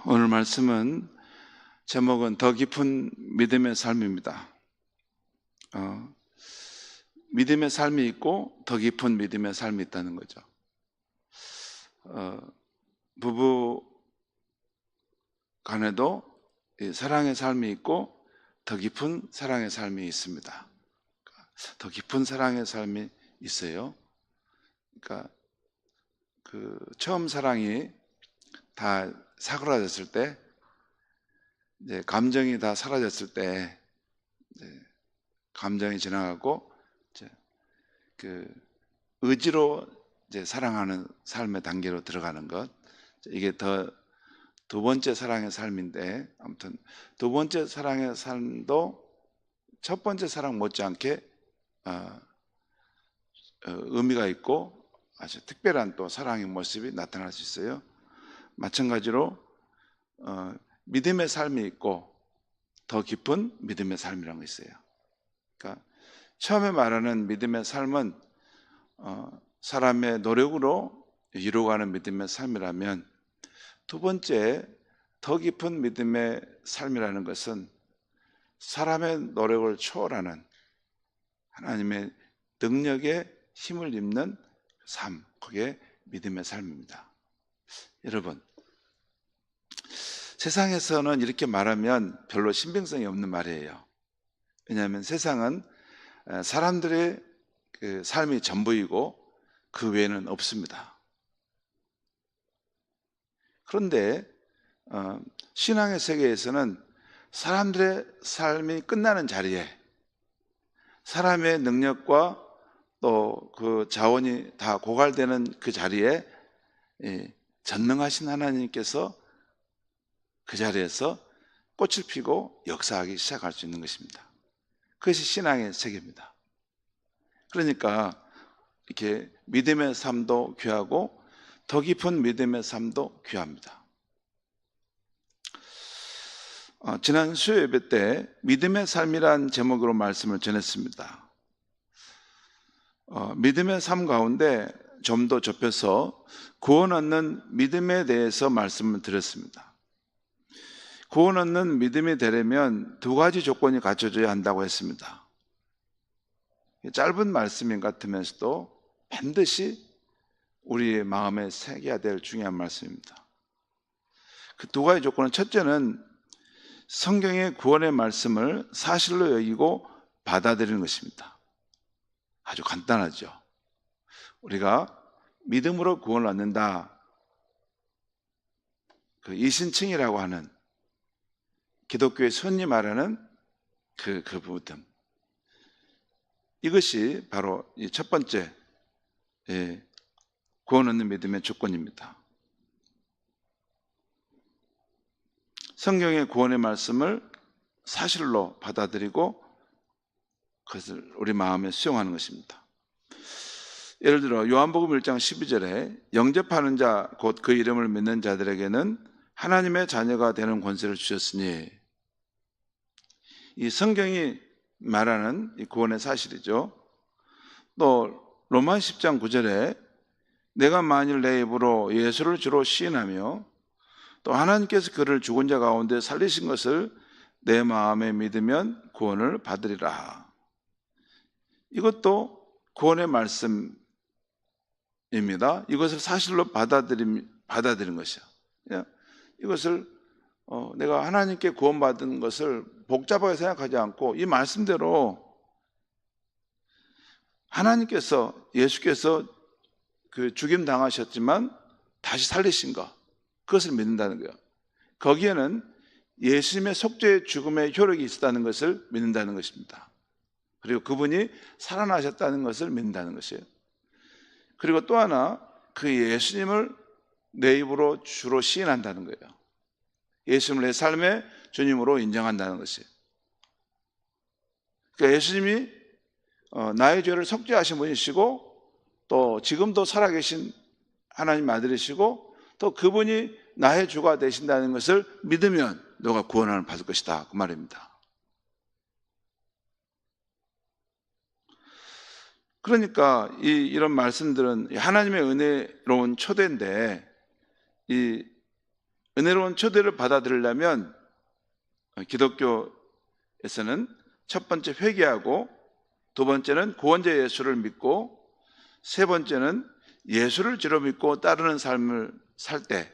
오늘 말씀은 제목은 더 깊은 믿음의 삶입니다. 믿음의 삶이 있고 더 깊은 믿음의 삶이 있다는 거죠. 부부 간에도 사랑의 삶이 있고 더 깊은 사랑의 삶이 있습니다. 더 깊은 사랑의 삶이 있어요. 그러니까 처음 사랑이 다 사그라졌을 때, 이제 감정이 다 사라졌을 때, 감정이 지나가고 이제 의지로 이제 사랑하는 삶의 단계로 들어가는 것, 이게 두 번째 사랑의 삶인데, 아무튼 두 번째 사랑의 삶도 첫 번째 사랑 못지않게 의미가 있고 아주 특별한 또 사랑의 모습이 나타날 수 있어요. 마찬가지로 믿음의 삶이 있고 더 깊은 믿음의 삶이라는 게 있어요. 그러니까 처음에 말하는 믿음의 삶은 사람의 노력으로 이루어가는 믿음의 삶이라면, 두 번째 더 깊은 믿음의 삶이라는 것은 사람의 노력을 초월하는 하나님의 능력에 힘을 입는 삶, 그게 믿음의 삶입니다. 여러분, 세상에서는 이렇게 말하면 별로 신빙성이 없는 말이에요. 왜냐하면 세상은 사람들의 삶이 전부이고 그 외에는 없습니다. 그런데 신앙의 세계에서는 사람들의 삶이 끝나는 자리에, 사람의 능력과 또 그 자원이 다 고갈되는 그 자리에 전능하신 하나님께서 그 자리에서 꽃을 피고 역사하기 시작할 수 있는 것입니다. 그것이 신앙의 세계입니다. 그러니까 이렇게 믿음의 삶도 귀하고 더 깊은 믿음의 삶도 귀합니다. 지난 수요 예배 때 믿음의 삶이란 제목으로 말씀을 전했습니다. 믿음의 삶 가운데 좀 더 좁혀서 구원 얻는 믿음에 대해서 말씀을 드렸습니다. 구원 얻는 믿음이 되려면 두 가지 조건이 갖춰져야 한다고 했습니다. 짧은 말씀인 것 같으면서도 반드시 우리의 마음에 새겨야 될 중요한 말씀입니다. 그 두 가지 조건은, 첫째는 성경의 구원의 말씀을 사실로 여기고 받아들이는 것입니다. 아주 간단하죠. 우리가 믿음으로 구원을 얻는다, 그 이신칭이라고 하는 기독교의 손이 말하는 그 부분, 이것이 바로 이 첫 번째 구원 얻는 믿음의 조건입니다. 성경의 구원의 말씀을 사실로 받아들이고 그것을 우리 마음에 수용하는 것입니다. 예를 들어 요한복음 1장 12절에 영접하는 자 곧 그 이름을 믿는 자들에게는 하나님의 자녀가 되는 권세를 주셨으니, 이 성경이 말하는 이 구원의 사실이죠. 또 로마 10장 9절에 내가 만일 내 입으로 예수를 주로 시인하며 또 하나님께서 그를 죽은 자 가운데 살리신 것을 내 마음에 믿으면 구원을 받으리라. 이것도 구원의 말씀입니다. 이것을 사실로 받아들이는 것이요. 이것을 내가 하나님께 구원받은 것을 복잡하게 생각하지 않고 이 말씀대로 하나님께서, 예수께서 그 죽임 당하셨지만 다시 살리신 것, 그것을 믿는다는 거예요. 거기에는 예수님의 속죄의 죽음의 효력이 있었다는 것을 믿는다는 것입니다. 그리고 그분이 살아나셨다는 것을 믿는다는 것이에요. 그리고 또 하나, 그 예수님을 내 입으로 주로 시인한다는 거예요. 예수님을 내 삶의 주님으로 인정한다는 것이에요. 그러니까 예수님이 나의 죄를 속죄하신 분이시고 또 지금도 살아계신 하나님 아들이시고 또 그분이 나의 주가 되신다는 것을 믿으면 너가 구원을 받을 것이다, 그 말입니다. 그러니까 이런 말씀들은 하나님의 은혜로운 초대인데, 이 은혜로운 초대를 받아들이려면 기독교에서는 첫 번째 회개하고, 두 번째는 구원자 예수를 믿고, 세 번째는 예수를 주로 믿고 따르는 삶을 살 때,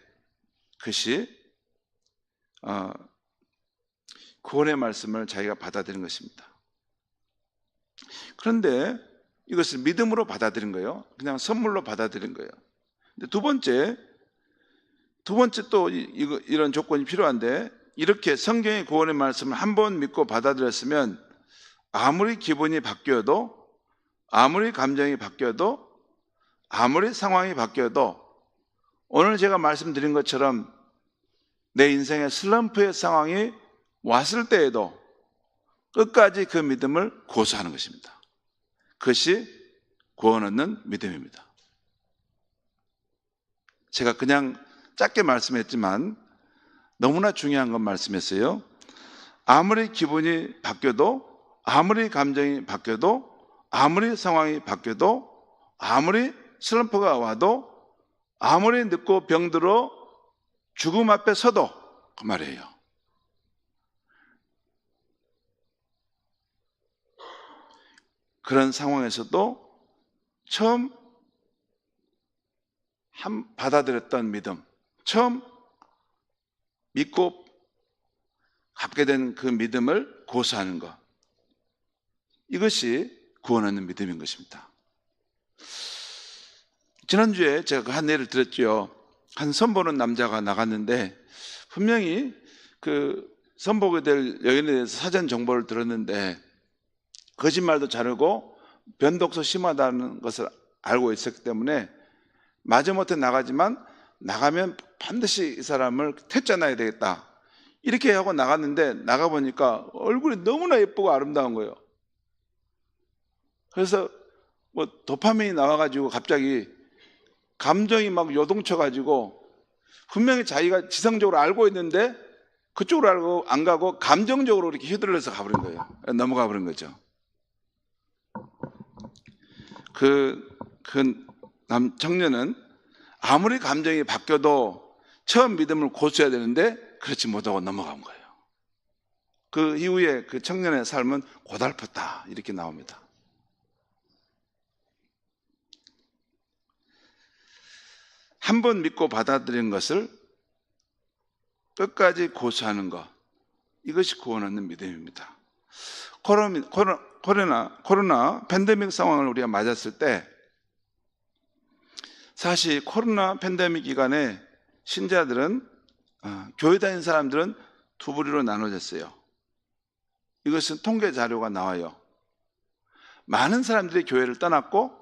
그것이 구원의 말씀을 자기가 받아들인 것입니다. 그런데 이것을 믿음으로 받아들인 거예요. 그냥 선물로 받아들인 거예요. 근데 두 번째 또 이런 조건이 필요한데, 이렇게 성경의 구원의 말씀을 한 번 믿고 받아들였으면 아무리 기분이 바뀌어도, 아무리 감정이 바뀌어도, 아무리 상황이 바뀌어도, 오늘 제가 말씀드린 것처럼 내 인생의 슬럼프의 상황이 왔을 때에도 끝까지 그 믿음을 고수하는 것입니다. 그것이 구원 얻는 믿음입니다. 제가 그냥 짧게 말씀했지만 너무나 중요한 건 말씀했어요. 아무리 기분이 바뀌어도, 아무리 감정이 바뀌어도, 아무리 상황이 바뀌어도, 아무리 슬럼프가 와도, 아무리 늙고 병들어 죽음 앞에 서도, 그 말이에요. 그런 상황에서도 처음 받아들였던 믿음, 처음 믿고 갖게 된 그 믿음을 고수하는 것, 이것이 구원 얻는 믿음인 것입니다. 지난주에 제가 한 예를 들었죠. 한 선보는 남자가 나갔는데 분명히 그 선보게 될 여인에 대해서 사전 정보를 들었는데 거짓말도 잘하고 변덕도 심하다는 것을 알고 있었기 때문에 마지못해 나가지만, 나가면 반드시 이 사람을 퇴짜놔야 되겠다, 이렇게 하고 나갔는데, 나가보니까 얼굴이 너무나 예쁘고 아름다운 거예요. 그래서 뭐 도파민이 나와가지고 갑자기 감정이 막 요동쳐가지고, 분명히 자기가 지성적으로 알고 있는데 그쪽으로 알고 안 가고 감정적으로 이렇게 휘둘러서 가버린 거예요. 넘어가 버린 거죠. 그 청년은 아무리 감정이 바뀌어도 처음 믿음을 고수해야 되는데 그렇지 못하고 넘어간 거예요. 그 이후에 그 청년의 삶은 고달팠다, 이렇게 나옵니다. 한 번 믿고 받아들인 것을 끝까지 고수하는 것, 이것이 구원 얻는 믿음입니다. 코로나 팬데믹 상황을 우리가 맞았을 때, 사실 코로나 팬데믹 기간에 신자들은, 교회 다니는 사람들은 두 부류로 나눠졌어요. 이것은 통계 자료가 나와요. 많은 사람들이 교회를 떠났고,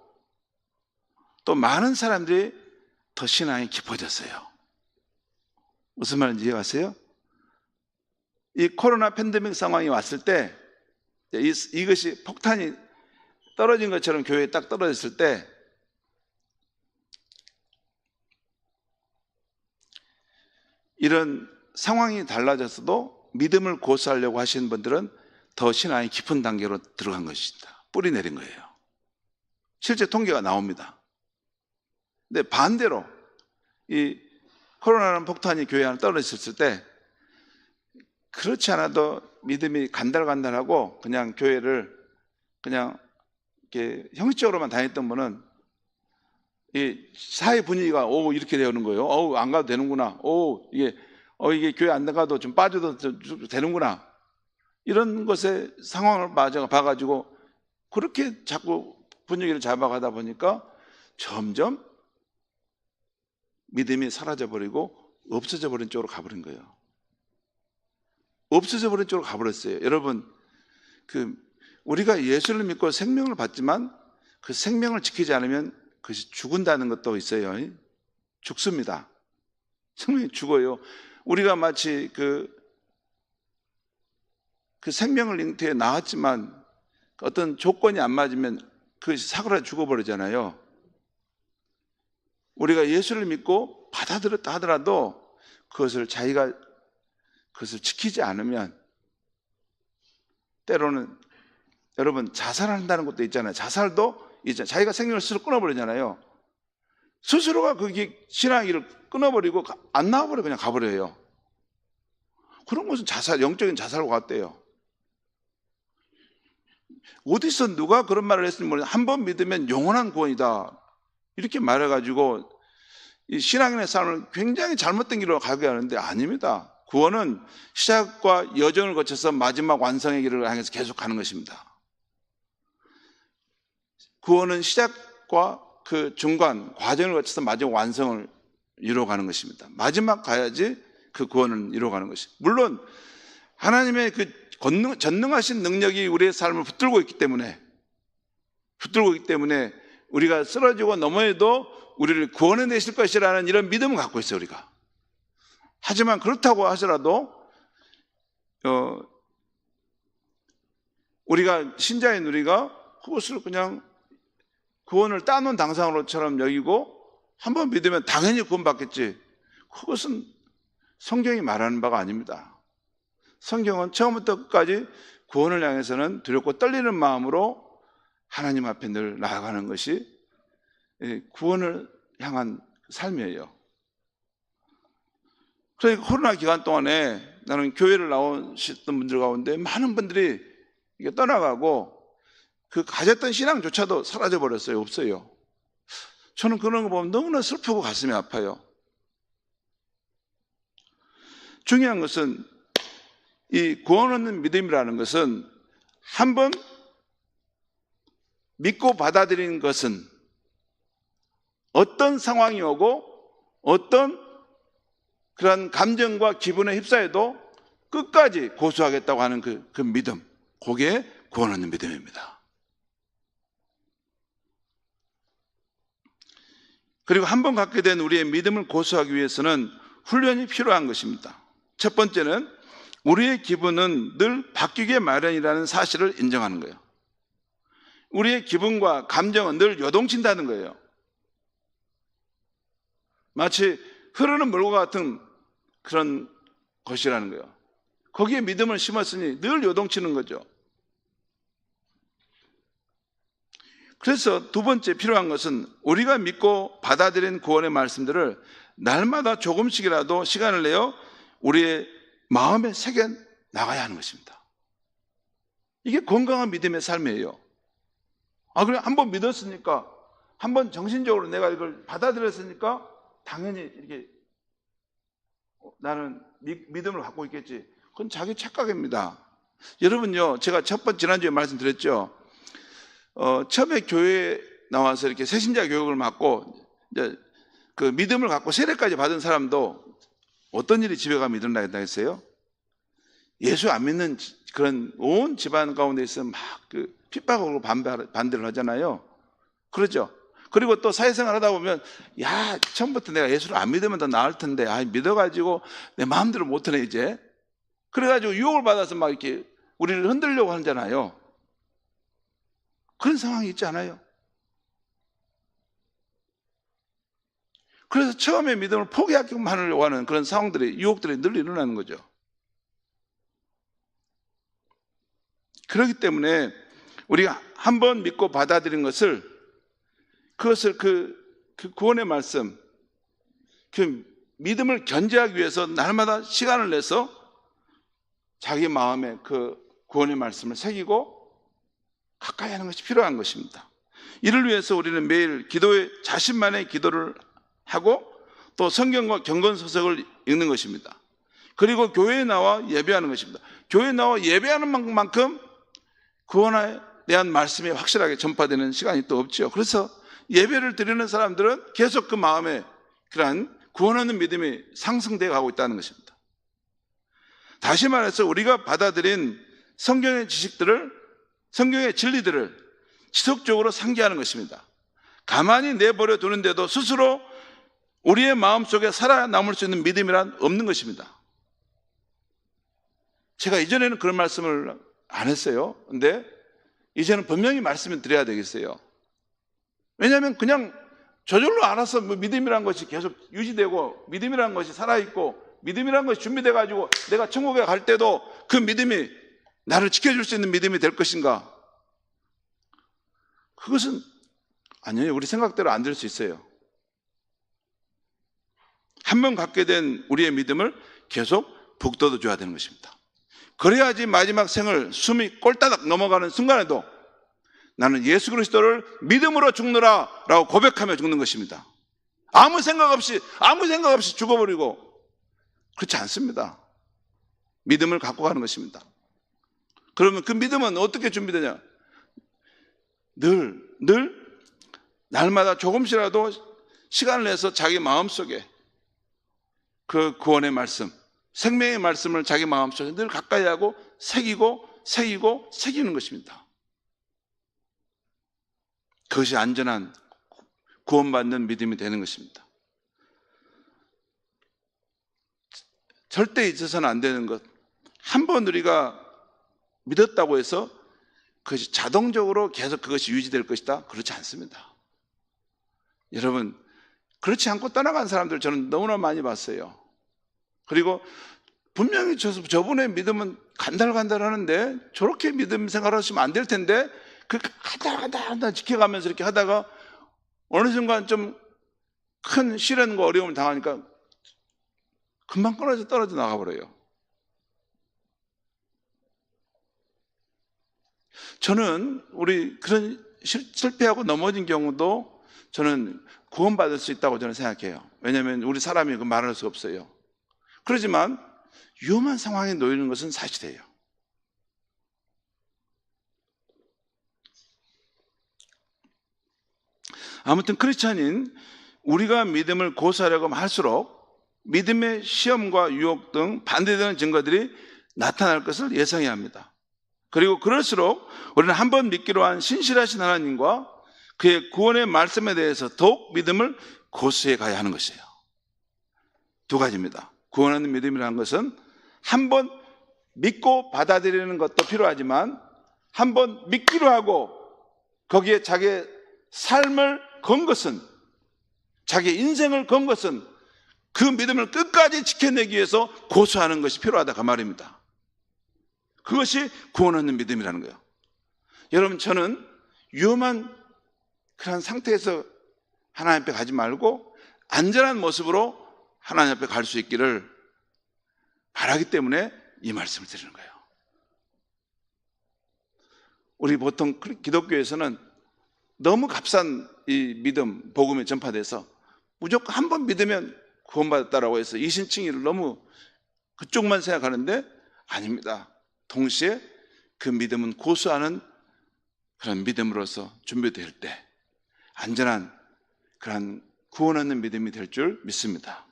또 많은 사람들이 더 신앙이 깊어졌어요. 무슨 말인지 이해가세요? 이 코로나 팬데믹 상황이 왔을 때, 이것이 폭탄이 떨어진 것처럼 교회에 딱 떨어졌을 때, 이런 상황이 달라졌어도 믿음을 고수하려고 하시는 분들은 더 신앙이 깊은 단계로 들어간 것입니다. 뿌리 내린 거예요. 실제 통계가 나옵니다. 근데 반대로 이 코로나라는 폭탄이 교회 안에 떨어졌을 때, 그렇지 않아도 믿음이 간달간달하고 그냥 교회를 그냥 이렇게 형식적으로만 다녔던 분은 이 사회 분위기가 이렇게 되는 거예요. 안 가도 되는구나. 이게 교회 안 나가도 좀 빠져도 좀 되는구나. 이런 것에 상황을 봐가지고 그렇게 자꾸 분위기를 잡아가다 보니까 점점 믿음이 사라져버리고 없어져 버린 쪽으로 가버린 거예요. 없어져 버린 쪽으로 가버렸어요. 여러분, 우리가 예수를 믿고 생명을 받지만 그 생명을 지키지 않으면 그것이 죽은다는 것도 있어요. 죽습니다. 생명이 죽어요. 우리가 마치 그 생명을 잉태해 낳았지만 어떤 조건이 안 맞으면 그것이 사그라 죽어버리잖아요. 우리가 예수를 믿고 받아들였다 하더라도 자기가 그것을 지키지 않으면, 때로는 여러분 자살한다는 것도 있잖아요. 자살도 있잖아요. 자기가 생명을 스스로 끊어버리잖아요. 스스로가 그게 신앙의 길을 끊어버리고 안 나와버려 그냥 가버려요. 그런 것은 자살, 영적인 자살과 같대요. 어디서 누가 그런 말을 했으면 모르겠는데 한 번 믿으면 영원한 구원이다 이렇게 말해가지고 이 신앙인의 삶을 굉장히 잘못된 길로 가게 하는데 아닙니다. 구원은 시작과 여정을 거쳐서 마지막 완성의 길을 향해서 계속 가는 것입니다. 구원은 시작과 그 중간 과정을 거쳐서 마지막 완성을 이루어가는 것입니다. 마지막 가야지 그 구원을 이루어가는 것입니다. 물론 하나님의 그 전능하신 능력이 우리의 삶을 붙들고 있기 때문에 우리가 쓰러지고 넘어져도 우리를 구원해 내실 것이라는 이런 믿음을 갖고 있어요, 우리가. 하지만 그렇다고 하더라도 우리가 신자인 우리가 그것을 그냥 구원을 따놓은 당상으로처럼 여기고 한번 믿으면 당연히 구원받겠지. 그것은 성경이 말하는 바가 아닙니다. 성경은 처음부터 끝까지 구원을 향해서는 두렵고 떨리는 마음으로 하나님 앞에 늘 나아가는 것이 구원을 향한 삶이에요. 그러니까 코로나 기간 동안에 나는 교회를 나오셨던 분들 가운데 많은 분들이 이게 떠나가고 그 가졌던 신앙조차도 사라져버렸어요. 없어요. 저는 그런 거 보면 너무나 슬프고 가슴이 아파요. 중요한 것은 이 구원 얻는 믿음이라는 것은 한번 믿고 받아들인 것은 어떤 상황이 오고 어떤 그런 감정과 기분에 휩싸여도 끝까지 고수하겠다고 하는 그 믿음, 그게 구원 얻는 믿음입니다. 그리고 한번 갖게 된 우리의 믿음을 고수하기 위해서는 훈련이 필요한 것입니다. 첫 번째는 우리의 기분은 늘 바뀌게 마련이라는 사실을 인정하는 거예요. 우리의 기분과 감정은 늘 요동친다는 거예요. 마치 흐르는 물과 같은 그런 것이라는 거예요. 거기에 믿음을 심었으니 늘 요동치는 거죠. 그래서 두 번째 필요한 것은 우리가 믿고 받아들인 구원의 말씀들을 날마다 조금씩이라도 시간을 내어 우리의 마음에 새겨 나가야 하는 것입니다. 이게 건강한 믿음의 삶이에요. 그래, 한번 믿었으니까, 한번 정신적으로 내가 이걸 받아들였으니까 당연히 이렇게 나는 믿음을 갖고 있겠지. 그건 자기 착각입니다. 여러분요, 제가 지난주에 말씀드렸죠. 처음에 교회에 나와서 이렇게 새신자 교육을 맡고 이제 그 믿음을 갖고 세례까지 받은 사람도 어떤 일이 집에 가면 일어나겠다 했어요? 예수 안 믿는 그런 온 집안 가운데 있어 막 그 핍박으로 반대를 하잖아요. 그러죠. 그리고 또 사회생활 하다 보면 야, 처음부터 내가 예수를 안 믿으면 더 나을 텐데 믿어가지고 내 마음대로 못하네 이제. 그래가지고 유혹을 받아서 막 이렇게 우리를 흔들려고 하잖아요. 그런 상황이 있지 않아요? 그래서 처음에 믿음을 포기하기만 하려고 하는 그런 상황들이, 유혹들이 늘 일어나는 거죠. 그렇기 때문에 우리가 한번 믿고 받아들인 것을, 그것을 그 구원의 말씀, 그 믿음을 견제하기 위해서 날마다 시간을 내서 자기 마음에 그 구원의 말씀을 새기고 가까이 하는 것이 필요한 것입니다. 이를 위해서 우리는 매일 자신만의 기도를 하고 또 성경과 경건서적을 읽는 것입니다. 그리고 교회에 나와 예배하는 것입니다. 교회에 나와 예배하는 만큼 구원에 대한 말씀이 확실하게 전파되는 시간이 또 없죠. 그래서 예배를 드리는 사람들은 계속 그 마음에 그러한 구원 얻는 믿음이 상승되어 가고 있다는 것입니다. 다시 말해서 우리가 받아들인 성경의 지식들을, 성경의 진리들을 지속적으로 상기하는 것입니다. 가만히 내버려 두는데도 스스로 우리의 마음속에 살아남을 수 있는 믿음이란 없는 것입니다. 제가 이전에는 그런 말씀을 안 했어요. 근데 이제는 분명히 말씀을 드려야 되겠어요. 왜냐하면 그냥 저절로 알아서 믿음이란 것이 계속 유지되고 믿음이란 것이 살아있고 믿음이란 것이 준비돼가지고 내가 천국에 갈 때도 그 믿음이 나를 지켜줄 수 있는 믿음이 될 것인가? 그것은 아니에요. 우리 생각대로 안 될 수 있어요. 한 번 갖게 된 우리의 믿음을 계속 북돋워 줘야 되는 것입니다. 그래야지 마지막 생을 숨이 꼴따닥 넘어가는 순간에도 나는 예수 그리스도를 믿음으로 죽노라 라고 고백하며 죽는 것입니다. 아무 생각 없이 죽어버리고 그렇지 않습니다. 믿음을 갖고 가는 것입니다. 그러면 그 믿음은 어떻게 준비되냐? 늘 날마다 조금씩이라도 시간을 내서 자기 마음속에 그 구원의 말씀, 생명의 말씀을 자기 마음속에 늘 가까이 하고 새기는 것입니다. 그것이 안전한 구원받는 믿음이 되는 것입니다. 절대 잊어서는 안 되는 것, 한 번 우리가 믿었다고 해서 그것이 자동적으로 계속 그것이 유지될 것이다? 그렇지 않습니다. 여러분, 그렇지 않고 떠나간 사람들 저는 너무나 많이 봤어요. 그리고 분명히 저분의 믿음은 간달간달하는데 저렇게 믿음 생활하시면 안 될 텐데 그 하다 지켜가면서 이렇게 하다가 어느 순간 좀 큰 시련과 어려움을 당하니까 금방 떨어져 나가버려요. 저는 우리 그런 실패하고 넘어진 경우도 저는 구원받을 수 있다고 저는 생각해요. 왜냐하면 우리 사람이 그 말할 수 없어요. 그렇지만 위험한 상황에 놓이는 것은 사실이에요. 아무튼 크리스찬인 우리가 믿음을 고수하려고 할수록 믿음의 시험과 유혹 등 반대되는 증거들이 나타날 것을 예상해야 합니다. 그리고 그럴수록 우리는 한번 믿기로 한 신실하신 하나님과 그의 구원의 말씀에 대해서 더욱 믿음을 고수해 가야 하는 것이에요. 두 가지입니다. 구원하는 믿음이라는 것은 한번 믿고 받아들이는 것도 필요하지만 한번 믿기로 하고 거기에 자기의 삶을 건 것은, 자기 인생을 건 것은 그 믿음을 끝까지 지켜내기 위해서 고수하는 것이 필요하다 그 말입니다. 그것이 구원하는 믿음이라는 거예요. 여러분, 저는 위험한 그런 상태에서 하나님 앞에 가지 말고 안전한 모습으로 하나님 앞에 갈 수 있기를 바라기 때문에 이 말씀을 드리는 거예요. 우리 보통 기독교에서는 너무 값싼 이 믿음, 복음이 전파돼서 무조건 한 번 믿으면 구원받았다라고 해서 이신칭의를 너무 그쪽만 생각하는데 아닙니다. 동시에 그 믿음은 고수하는 그런 믿음으로서 준비될 때 안전한 그런 구원하는 믿음이 될 줄 믿습니다.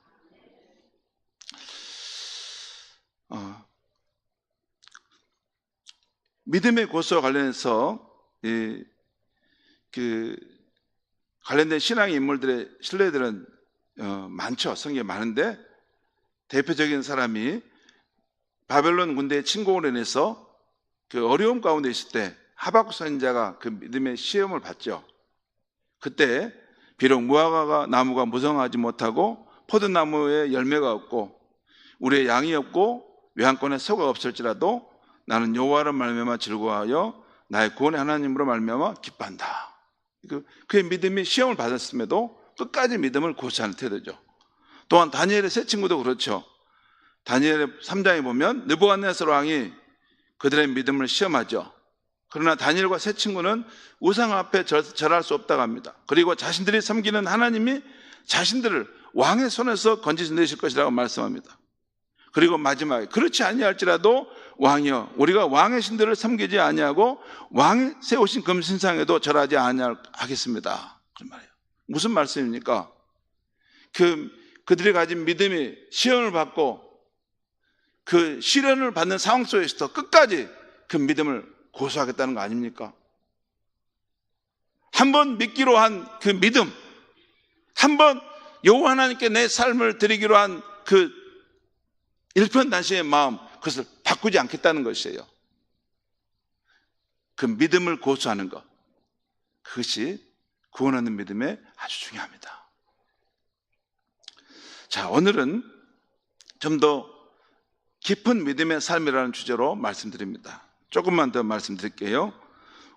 믿음의 고수와 관련해서 관련된 신앙의 인물들의 신뢰들은 많죠. 성경에 많은데 대표적인 사람이 바벨론 군대의 침공으로 인해서 그 어려움 가운데 있을 때 하박국 선지자가 그 믿음의 시험을 받죠. 그때 비록 무화과 나무가 무성하지 못하고 포도나무에 열매가 없고 우리의 양이 없고 외양권에 소가 없을지라도 나는 여호와로 말미암아 즐거워하여 나의 구원의 하나님으로 말미암아 기뻐한다. 그의 믿음이 시험을 받았음에도 끝까지 믿음을 고수하는 태도죠. 또한 다니엘의 세 친구도 그렇죠. 다니엘의 3장에 보면 느부갓네살 왕이 그들의 믿음을 시험하죠. 그러나 다니엘과 세 친구는 우상 앞에 절할 수 없다고 합니다. 그리고 자신들이 섬기는 하나님이 자신들을 왕의 손에서 건지내실 것이라고 말씀합니다. 그리고 마지막에 그렇지 아니할지라도 왕이여 우리가 왕의 신들을 섬기지 아니하고 왕이 세우신 금신상에도 절하지 아니하겠습니다. 그런 말이에요. 무슨 말씀입니까? 그들이 가진 믿음이 시험을 받고 그 시련을 받는 상황 속에서도 끝까지 그 믿음을 고수하겠다는 거 아닙니까? 한번 믿기로 한 그 믿음, 한번 여호와 하나님께 내 삶을 드리기로 한 그 일편단심의 마음, 그것을 바꾸지 않겠다는 것이에요. 그 믿음을 고수하는 것, 그것이 구원하는 믿음에 아주 중요합니다. 자, 오늘은 좀 더 깊은 믿음의 삶이라는 주제로 말씀드립니다. 조금만 더 말씀드릴게요.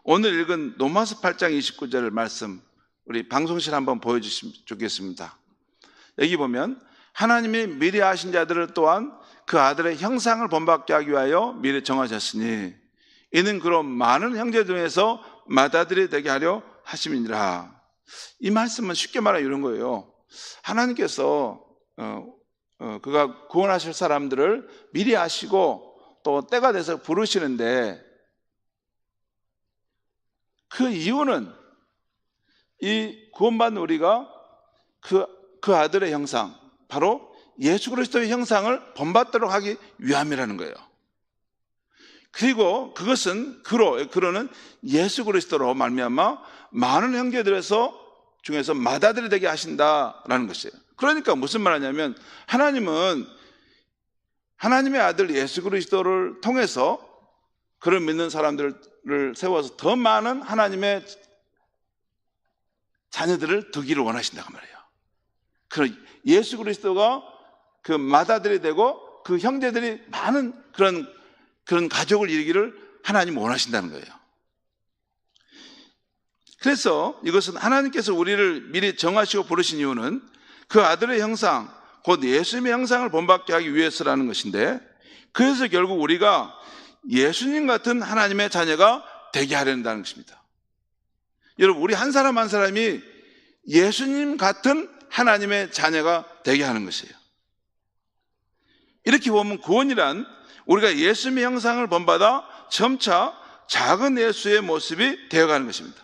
오늘 읽은 로마서 8장 29절 말씀 우리 방송실 한번 보여주시면 좋겠습니다. 여기 보면 하나님이 미리 아신 자들을 또한 그 아들의 형상을 본받게 하기 위하여 미리 정하셨으니 이는 그로 많은 형제 중에서 맏아들이 되게 하려 하심이니라. 이 말씀은 쉽게 말하면 이런 거예요. 하나님께서 그가 구원하실 사람들을 미리 아시고 또 때가 돼서 부르시는데, 그 이유는 이 구원받는 우리가 그 아들의 형상, 바로 예수 그리스도의 형상을 본받도록 하기 위함이라는 거예요. 그리고 그것은 그로는 예수 그리스도로 말미암아 많은 형제들에서 중에서 맏아들이 되게 하신다라는 것이에요. 그러니까 무슨 말하냐면, 하나님은 하나님의 아들 예수 그리스도를 통해서 그를 믿는 사람들을 세워서 더 많은 하나님의 자녀들을 두기를 원하신다고 말해요. 예수 그리스도가 그 맏아들이 되고 그 형제들이 많은 그런 가족을 이루기를 하나님 원하신다는 거예요. 그래서 이것은 하나님께서 우리를 미리 정하시고 부르신 이유는 그 아들의 형상, 곧 예수님의 형상을 본받게 하기 위해서라는 것인데, 그래서 결국 우리가 예수님 같은 하나님의 자녀가 되게 하려는 것입니다. 여러분, 우리 한 사람 한 사람이 예수님 같은 하나님의 자녀가 되게 하는 것이에요. 이렇게 보면 구원이란 우리가 예수님의 형상을 본받아 점차 작은 예수의 모습이 되어가는 것입니다.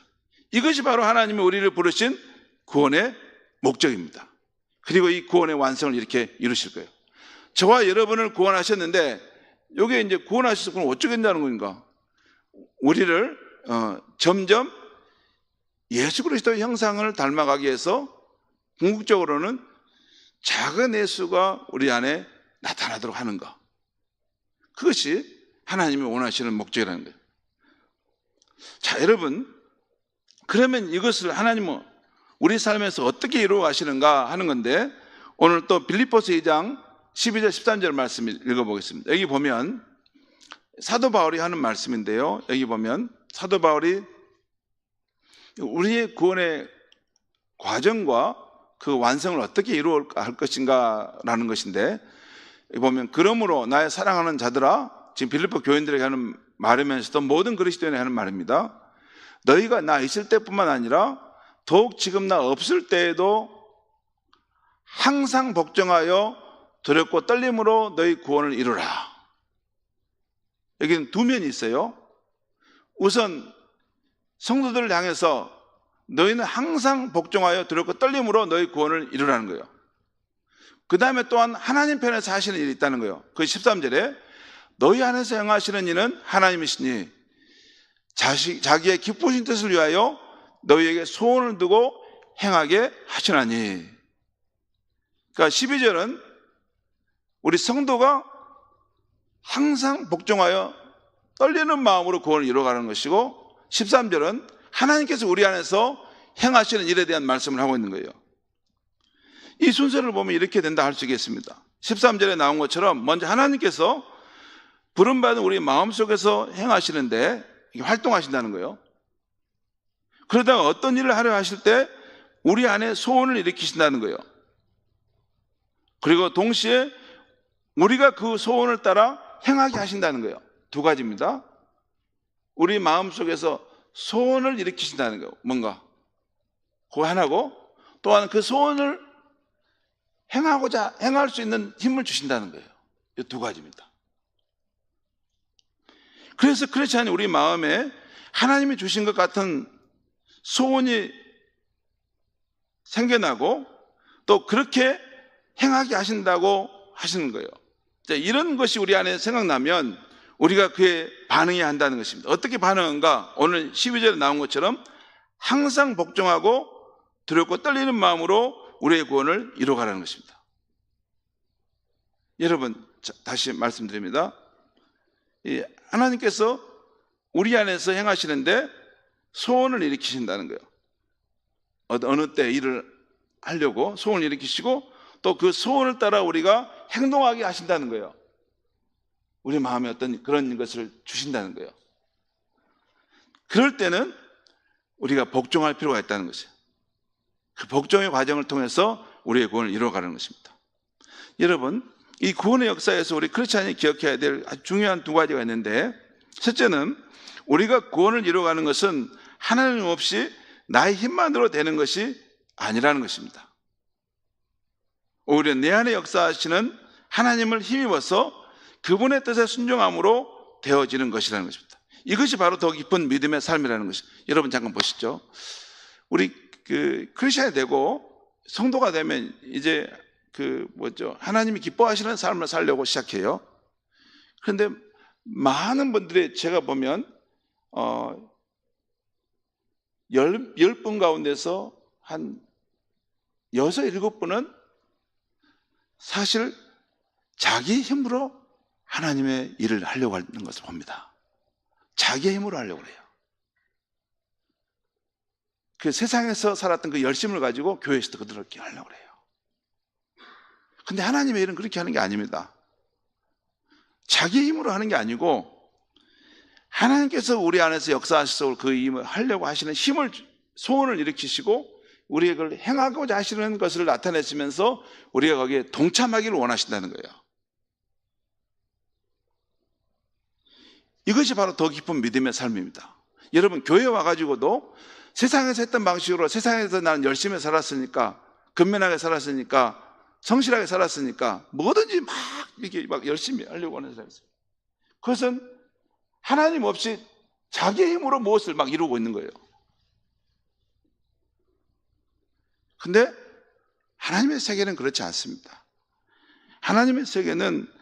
이것이 바로 하나님이 우리를 부르신 구원의 목적입니다. 그리고 이 구원의 완성을 이렇게 이루실 거예요. 저와 여러분을 구원하셨는데, 이게 이제 구원하셔서 그럼 어쩌겠냐는 건가? 우리를 점점 예수 그리스도의 형상을 닮아가기 위해서 궁극적으로는 작은 예수가 우리 안에 나타나도록 하는 것, 그것이 하나님이 원하시는 목적이라는 거예요. 자, 여러분, 그러면 이것을 하나님은 우리 삶에서 어떻게 이루어 가시는가 하는 건데, 오늘 또 빌립보서 2장 12절 13절 말씀을 읽어보겠습니다. 여기 보면 사도 바울이 하는 말씀인데요, 여기 보면 사도 바울이 우리의 구원의 과정과 그 완성을 어떻게 이루어 할 것인가 라는 것인데, 여기 보면 그러므로 나의 사랑하는 자들아, 지금 빌립보 교인들에게 하는 말이면서도 모든 그리스도인에게 하는 말입니다. 너희가 나 있을 때뿐만 아니라 더욱 지금 나 없을 때에도 항상 복종하여 두렵고 떨림으로 너희 구원을 이루라. 여기는 두 면이 있어요. 우선 성도들을 향해서 너희는 항상 복종하여 두렵고 떨림으로 너희 구원을 이루라는 거예요. 그 다음에 또한 하나님 편에서 하시는 일이 있다는 거예요. 그 13절에 너희 안에서 행하시는 이는 하나님이시니 자기의 기쁘신 뜻을 위하여 너희에게 소원을 두고 행하게 하시나니. 그러니까 12절은 우리 성도가 항상 복종하여 떨리는 마음으로 구원을 이루어가는 것이고, 13절은 하나님께서 우리 안에서 행하시는 일에 대한 말씀을 하고 있는 거예요. 이 순서를 보면 이렇게 된다 할 수 있겠습니다. 13절에 나온 것처럼 먼저 하나님께서 부름받은 우리 마음속에서 행하시는데 활동하신다는 거예요. 그러다가 어떤 일을 하려 하실 때 우리 안에 소원을 일으키신다는 거예요. 그리고 동시에 우리가 그 소원을 따라 행하게 하신다는 거예요. 두 가지입니다. 우리 마음속에서 소원을 일으키신다는 거예요. 뭔가 그거 하나고, 또한 그 소원을 행할 수 있는 힘을 주신다는 거예요. 이 두 가지입니다. 그래서 그렇지 않으니 우리 마음에 하나님이 주신 것 같은 소원이 생겨나고 또 그렇게 행하게 하신다고 하시는 거예요. 이런 것이 우리 안에 생각나면 우리가 그에 반응해야 한다는 것입니다. 어떻게 반응한가? 오늘 12절에 나온 것처럼 항상 복종하고 두렵고 떨리는 마음으로 우리의 구원을 이루어가라는 것입니다. 여러분, 다시 말씀드립니다. 하나님께서 우리 안에서 행하시는데 소원을 일으키신다는 거예요. 어느 때 일을 하려고 소원을 일으키시고 또 그 소원을 따라 우리가 행동하게 하신다는 거예요. 우리 마음에 어떤 그런 것을 주신다는 거예요. 그럴 때는 우리가 복종할 필요가 있다는 것이에요. 그 복종의 과정을 통해서 우리의 구원을 이루어가는 것입니다. 여러분, 이 구원의 역사에서 우리 크리스찬이 기억해야 될 아주 중요한 두 가지가 있는데, 첫째는 우리가 구원을 이루어가는 것은 하나님 없이 나의 힘만으로 되는 것이 아니라는 것입니다. 오히려 내 안에 역사하시는 하나님을 힘입어서 그분의 뜻에 순종함으로 되어지는 것이라는 것입니다. 이것이 바로 더 깊은 믿음의 삶이라는 것입니다. 여러분 잠깐 보시죠. 우리 크리스찬이 되고 성도가 되면 이제 하나님이 기뻐하시는 삶을 살려고 시작해요. 그런데 많은 분들이 제가 보면 10분 가운데서 한 6, 7분은 사실 자기 힘으로 하나님의 일을 하려고 하는 것을 봅니다. 자기의 힘으로 하려고 해요. 그 세상에서 살았던 그 열심을 가지고 교회에서도 그렇게 하려고 해요. 근데 하나님의 일은 그렇게 하는 게 아닙니다. 자기의 힘으로 하는 게 아니고 하나님께서 우리 안에서 역사하셔서 그 힘을 하려고 하시는 힘을, 소원을 일으키시고 우리가 그걸 행하고자 하시는 것을 나타내시면서 우리가 거기에 동참하기를 원하신다는 거예요. 이것이 바로 더 깊은 믿음의 삶입니다. 여러분, 교회에 와가지고도 세상에서 했던 방식으로, 세상에서 나는 열심히 살았으니까, 근면하게 살았으니까, 성실하게 살았으니까 뭐든지 이렇게 열심히 하려고 하는 사람이 있어요. 그것은 하나님 없이 자기의 힘으로 무엇을 이루고 있는 거예요. 근데 하나님의 세계는 그렇지 않습니다. 하나님의 세계는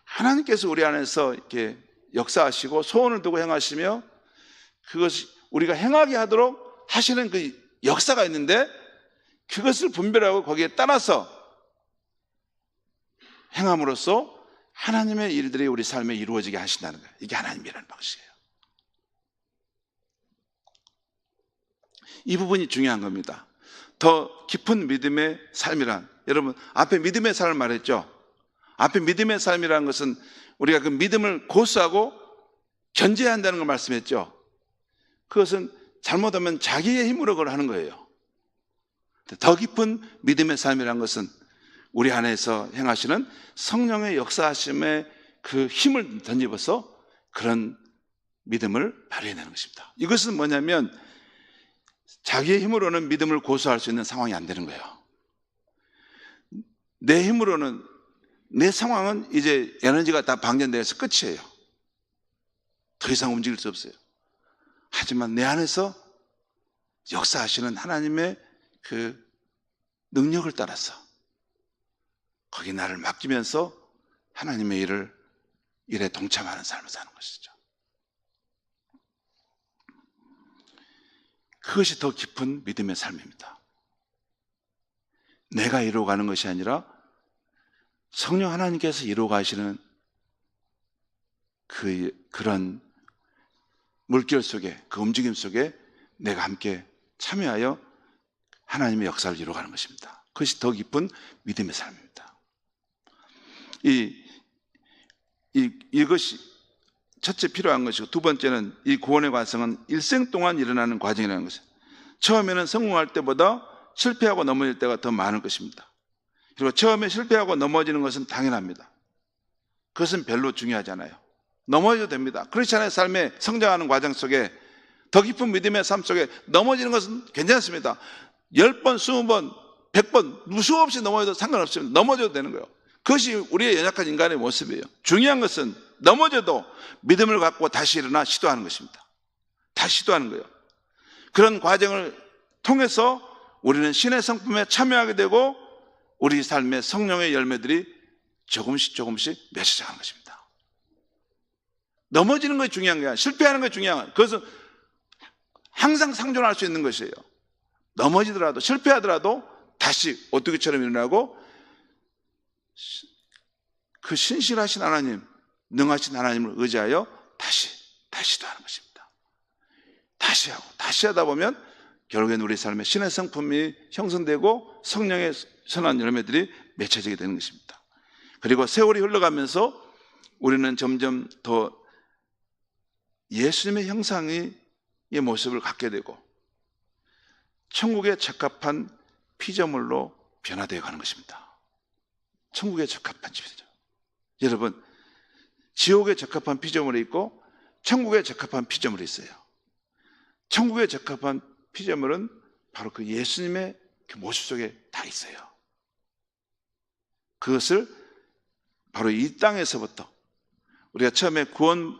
하나님께서 우리 안에서 이렇게 역사하시고 소원을 두고 행하시며 그것이 우리가 행하게 하도록 하시는 그 역사가 있는데 그것을 분별하고 거기에 따라서 행함으로써 하나님의 일들이 우리 삶에 이루어지게 하신다는 거예요. 이게 하나님이라는 방식이에요. 이 부분이 중요한 겁니다. 더 깊은 믿음의 삶이란, 여러분 앞에 믿음의 삶을 말했죠. 앞에 믿음의 삶이라는 것은 우리가 그 믿음을 고수하고 견제해야 한다는 걸 말씀했죠. 그것은 잘못하면 자기의 힘으로 그걸 하는 거예요. 더 깊은 믿음의 삶이라는 것은 우리 안에서 행하시는 성령의 역사하심의 그 힘을 덧입어서 그런 믿음을 발휘해내는 것입니다. 이것은 뭐냐면 자기의 힘으로는 믿음을 고수할 수 있는 상황이 안 되는 거예요. 내 힘으로는, 내 상황은 이제 에너지가 다 방전되어서 끝이에요. 더 이상 움직일 수 없어요. 하지만 내 안에서 역사하시는 하나님의 그 능력을 따라서 거기 나를 맡기면서 하나님의 일에 동참하는 삶을 사는 것이죠. 그것이 더 깊은 믿음의 삶입니다. 내가 이루어가는 것이 아니라 성령 하나님께서 이루어가시는 그런 물결 속에, 그 움직임 속에 내가 함께 참여하여 하나님의 역사를 이루어가는 것입니다. 그것이 더 깊은 믿음의 삶입니다. 이것이 첫째 필요한 것이고, 두 번째는 이 구원의 과정은 일생 동안 일어나는 과정이라는 것이에요. 처음에는 성공할 때보다 실패하고 넘어질 때가 더 많을 것입니다. 그리고 처음에 실패하고 넘어지는 것은 당연합니다. 그것은 별로 중요하지 않아요. 넘어져도 됩니다. 크리스찬의 삶에 성장하는 과정 속에, 더 깊은 믿음의 삶 속에 넘어지는 것은 괜찮습니다. 10번, 20번, 100번 수없이 넘어져도 상관없습니다. 넘어져도 되는 거예요. 그것이 우리의 연약한 인간의 모습이에요. 중요한 것은 넘어져도 믿음을 갖고 다시 일어나 시도하는 것입니다. 다시 시도하는 거예요. 그런 과정을 통해서 우리는 신의 성품에 참여하게 되고 우리 삶의 성령의 열매들이 조금씩 맺어져가는 것입니다. 넘어지는 것이 중요한 게 아니라 실패하는 것이 중요한 거예요. 그것은 항상 상존할 수 있는 것이에요. 넘어지더라도 실패하더라도 다시 오뚜기처럼 일어나고 그 신실하신 하나님, 능하신 하나님을 의지하여 다시 시도하는 것입니다. 다시 하고 다시 하다 보면 결국엔 우리 삶에 신의 성품이 형성되고 성령의 선한 열매들이 맺혀지게 되는 것입니다. 그리고 세월이 흘러가면서 우리는 점점 더 예수님의 형상의 모습을 갖게 되고 천국에 적합한 피조물로 변화되어 가는 것입니다. 천국에 적합한 피조물. 여러분, 지옥에 적합한 피조물이 있고 천국에 적합한 피조물이 있어요. 천국에 적합한 피조물은 바로 그 예수님의 그 모습 속에 다 있어요. 그것을 바로 이 땅에서부터 우리가 처음에 구원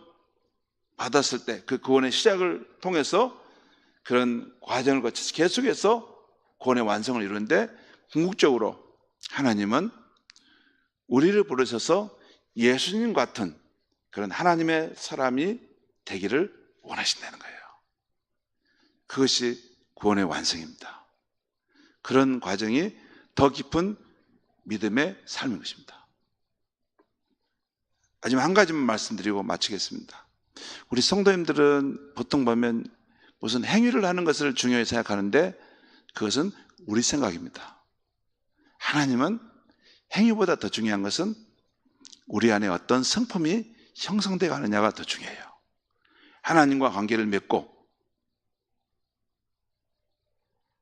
받았을 때 그 구원의 시작을 통해서 그런 과정을 거쳐서 계속해서 구원의 완성을 이루는데, 궁극적으로 하나님은 우리를 부르셔서 예수님 같은 그런 하나님의 사람이 되기를 원하신다는 거예요. 그것이 구원의 완성입니다. 그런 과정이 더 깊은 믿음의 삶인 것입니다. 마지막 한 가지만 말씀드리고 마치겠습니다. 우리 성도님들은 보통 보면 무슨 행위를 하는 것을 중요히 생각하는데 그것은 우리 생각입니다. 하나님은 행위보다 더 중요한 것은 우리 안에 어떤 성품이 형성되어 가느냐가 더 중요해요. 하나님과 관계를 맺고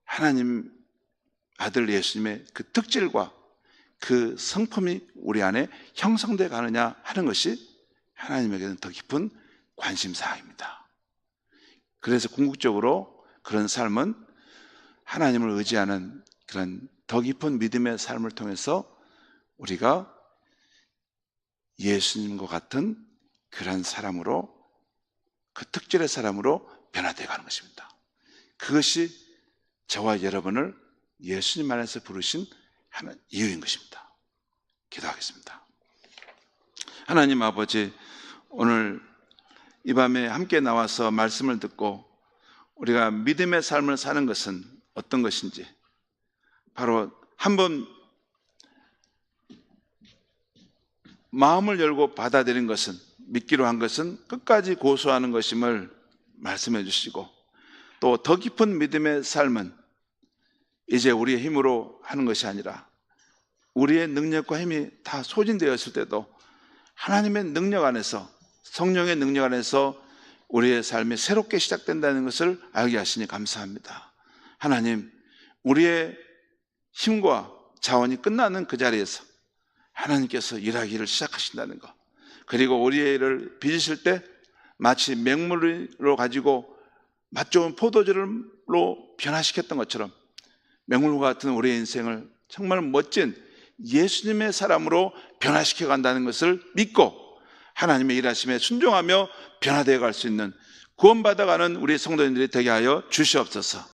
하나님 아들 예수님의 그 특질과 그 성품이 우리 안에 형성되어 가느냐 하는 것이 하나님에게는 더 깊은 관심사항입니다. 그래서 궁극적으로 그런 삶은 하나님을 의지하는 그런 더 깊은 믿음의 삶을 통해서 우리가 예수님과 같은 그런 사람으로, 그 특질의 사람으로 변화되어 가는 것입니다. 그것이 저와 여러분을 예수님 안에서 부르신 하는 이유인 것입니다. 기도하겠습니다. 하나님 아버지, 오늘 이 밤에 함께 나와서 말씀을 듣고 우리가 믿음의 삶을 사는 것은 어떤 것인지, 바로 한번 마음을 열고 받아들인 것은, 믿기로 한 것은 끝까지 고수하는 것임을 말씀해 주시고, 또 더 깊은 믿음의 삶은 이제 우리의 힘으로 하는 것이 아니라 우리의 능력과 힘이 다 소진되었을 때도 하나님의 능력 안에서, 성령의 능력 안에서 우리의 삶이 새롭게 시작된다는 것을 알게 하시니 감사합니다. 하나님, 우리의 힘과 자원이 끝나는 그 자리에서 하나님께서 일하기를 시작하신다는 것, 그리고 우리를 빚으실 때 마치 맹물로 가지고 맛 좋은 포도주로 변화시켰던 것처럼 맹물과 같은 우리의 인생을 정말 멋진 예수님의 사람으로 변화시켜 간다는 것을 믿고 하나님의 일하심에 순종하며 변화되어 갈 수 있는, 구원받아가는 우리 성도님들이 되게 하여 주시옵소서.